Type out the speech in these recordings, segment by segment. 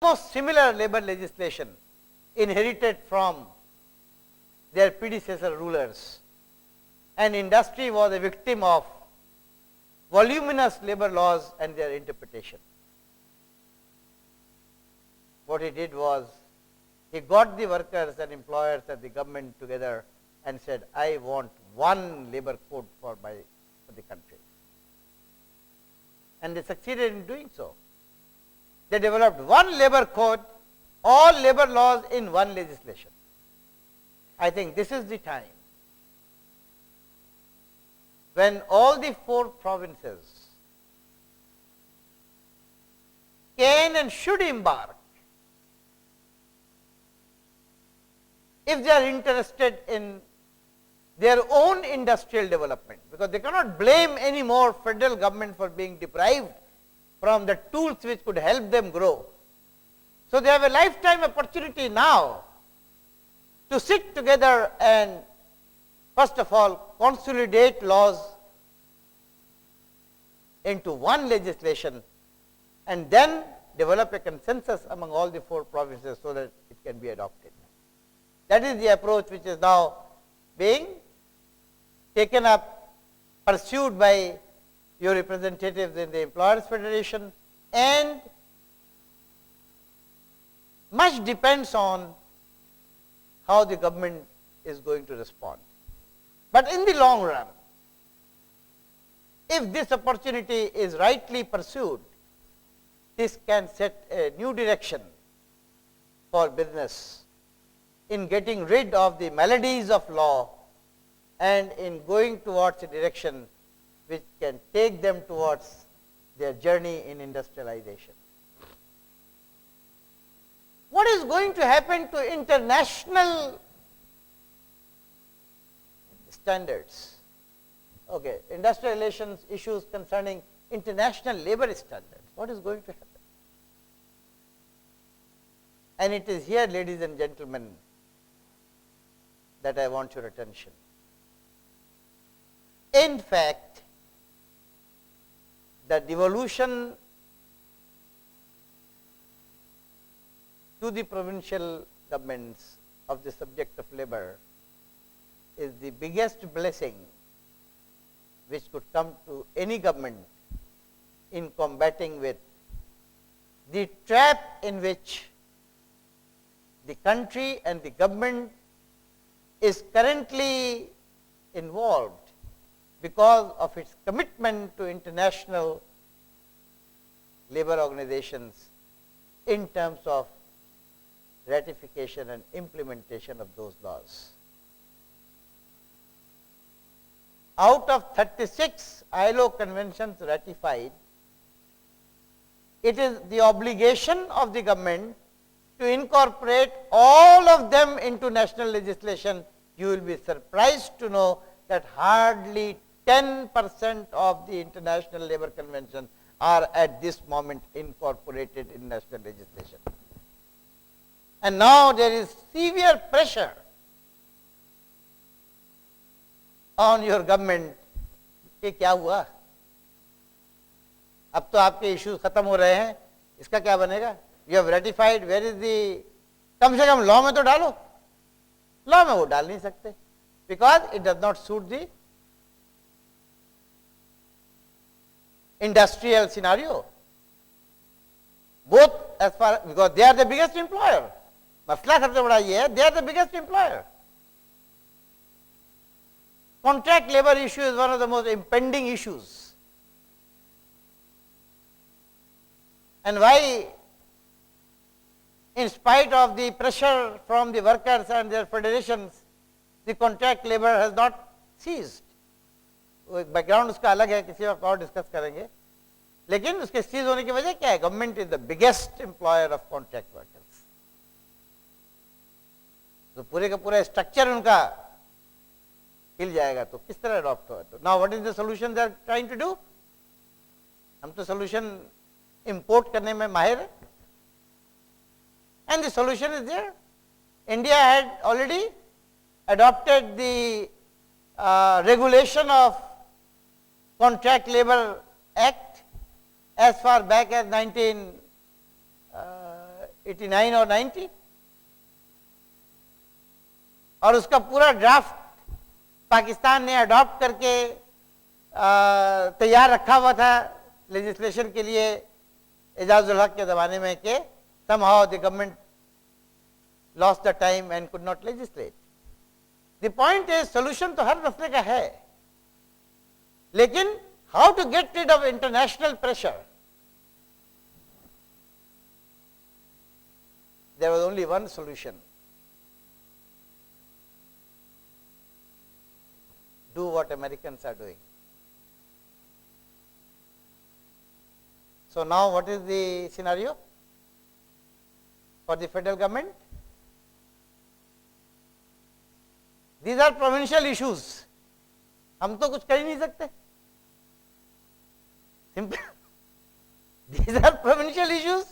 almost similar labor legislation inherited from their predecessor rulers, and industry was a victim of voluminous labor laws and their interpretation. What he did was, he got the workers and employers and the government together and said, I want one labor code for the country. And they succeeded in doing so. They developed one labor code, all labor laws in one legislation. I think this is the time when all the 4 provinces can and should embark if they are interested in their own industrial development, because they cannot blame any more federal government for being deprived from the tools which could help them grow. So they have a lifetime opportunity now to sit together and first of all consolidate laws into one legislation and then develop a consensus among all the 4 provinces so that it can be adopted. That is the approach which is now being taken up, pursued by your representatives in the Employers Federation, and much depends on how the government is going to respond. But in the long run, if this opportunity is rightly pursued, this can set a new direction for business in getting rid of the maladies of law and in going towards a direction which can take them towards their journey in industrialization. What is going to happen to international standards? Okay, industrial relations issues concerning international labor standards. What is going to happen? And it is here, ladies and gentlemen, that I want your attention. In fact, the devolution to the provincial governments of the subject of labor is the biggest blessing which could come to any government in combating with the trap in which the country and the government is currently involved because of its commitment to international labor organizations in terms of ratification and implementation of those laws. Out of 36 ILO conventions ratified, it is the obligation of the government to incorporate all of them into national legislation. You will be surprised to know that hardly 10% of the international labor conventions are at this moment incorporated in national legislation. And now there is severe pressure on your government कि क्या हुआ, अब तो आपके issues खत्म हो रहे हैं, इसका क्या बनेगा? You have ratified, where is the, कम से कम लॉ में तो डालो. लॉ में वो डाल नहीं सकते because it does not suit the industrial scenario. Both as far, because they are the biggest employer. मसला सबसे बड़ा ये है, they are the biggest employer. Contract labor issue is one of the most impending issues. And why, in spite of the pressure from the workers and their federations, the contract labor has not ceased. Background उसका अलग है, किसी वक्त और discuss करेंगे, लेकिन उसके seize होने की वजह क्या है? Government is the biggest employer of contract workers. तो पूरे का पूरा स्ट्रक्चर उनका हिल जाएगा, तो किस तरह अडॉप्ट होगा? तो now what is the solution they are trying to do? हम तो सॉल्यूशन इंपोर्ट करने में माहिर है, and the solution is there. India had already adopted the regulation of Contract Labor Act as far back as 89 और 90, और उसका पूरा ड्राफ्ट पाकिस्तान ने अडॉप्ट करके तैयार रखा हुआ था लेजिस्लेशन के लिए एजाजुल हक के जमाने में के somehow the government lost the time and could not legislate. The point is solution तो हर मसले का है, लेकिन how to get rid of international pressure. There was only one solution. Do what Americans are doing. So now what is the scenario for the federal government? These are provincial issues. हम तो कुछ कर ही नहीं सकते. Simple. These are provincial issues.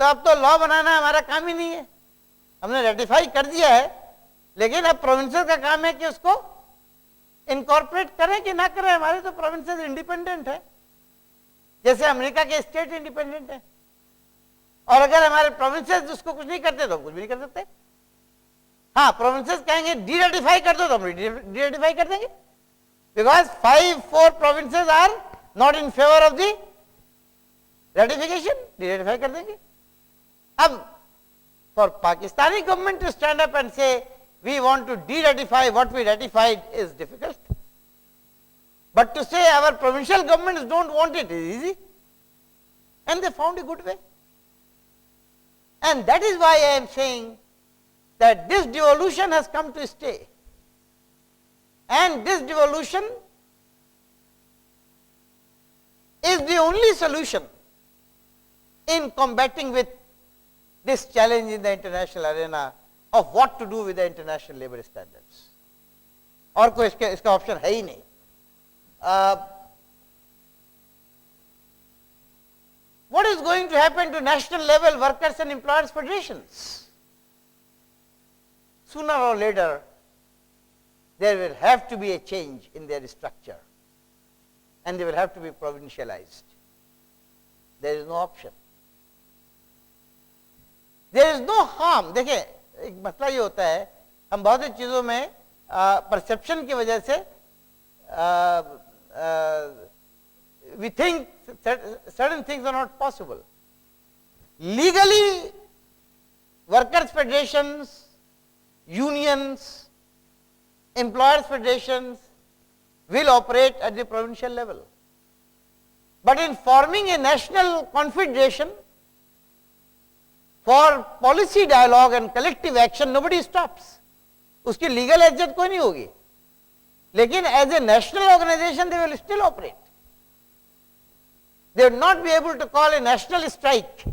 तो अब तो law बनाना हमारा काम ही नहीं है. हमने रेटिफाई कर दिया है, लेकिन अब प्रोविंसेस का काम है कि उसको इनकॉर्पोरेट करें कि ना करें. हमारे तो प्रोविंसेस इंडिपेंडेंट है, जैसे अमेरिका के स्टेट इंडिपेंडेंट है. और अगर हमारे प्रोविंसेस उसको कुछ नहीं करते तो कुछ भी नहीं कर सकते. हाँ, प्रोविंसेस कहेंगे डी रेटिफाई कर दो तो हम डी रेटिफाई कर देंगे, because 4 provinces are not in favour of the ratification. De ratify कर देंगे. अब for Pakistani government to stand up and say we want to de-ratify what we ratified is difficult. But to say our provincial governments don't want it is easy. And they found a good way. And that is why I am saying that this devolution has come to stay. And this devolution is the only solution in combating with this challenge in the international arena of what to do with the international labor standards. और कोई इसका option है ही नहीं. What is going to happen to national level workers and employers federations? Sooner or later, there will have to be a change in their structure, and they will have to be provincialized. There is no option. There is no harm. देखिए, एक मसला ये होता है, हम बहुत सी चीज़ों में परसेप्शन की वजह से we think certain things are not possible. Legally, workers' federations, unions, employers' federations will operate at the provincial level. But in forming a national confederation, for policy dialogue and collective action, nobody stops. उसकी legal एज्जत कोई नहीं होगी, लेकिन as a national organization they will still operate. They will not be able to call a national strike,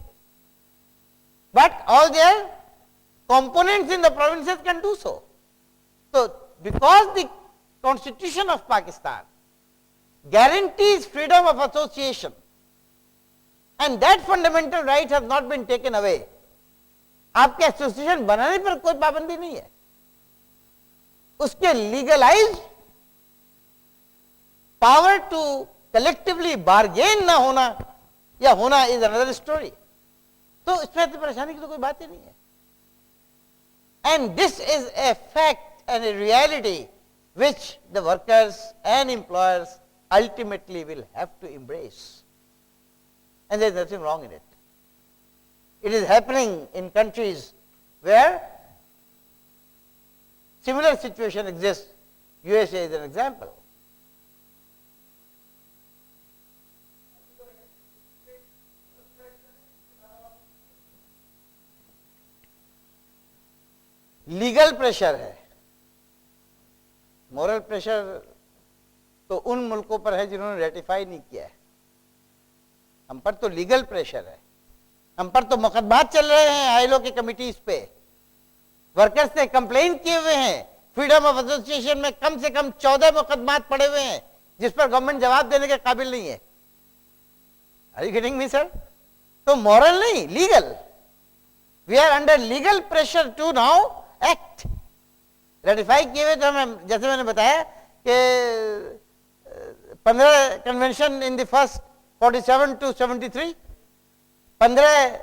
but all their components in the provinces can do so. So, because the Constitution of Pakistan guarantees freedom of association, and that fundamental right has not been taken away. आपके association बनाने पर कोई पाबंदी नहीं है, उसके legalise power to collectively bargain ना होना या होना इज अनदर स्टोरी. तो इसमें तो परेशानी की तो कोई बात ही नहीं है. And this is a fact and a reality which the workers and employers ultimately will have to embrace, and there is nothing wrong in it. It is happening in countries where similar situation exists. USA is an example. Legal pressure है, moral pressure तो उन मुल्कों पर है जिन्होंने ratify नहीं किया है. हम पर तो लीगल प्रेशर है, हम पर तो मुकदमात चल रहे हैं आईएलओ की कमिटीज पे. वर्कर्स ने कंप्लेन किए हुए हैं, फ्रीडम ऑफ एसोसिएशन में कम से कम 14 मुकदमात पड़े हुए हैं जिस पर गवर्नमेंट जवाब देने के काबिल नहीं है. Are you getting me sir? तो मॉरल नहीं, legal. We are under legal pressure to now act. Ratify किए हुए तो हमें, जैसे मैंने बताया कि 15 convention in the first 47 to 73, 15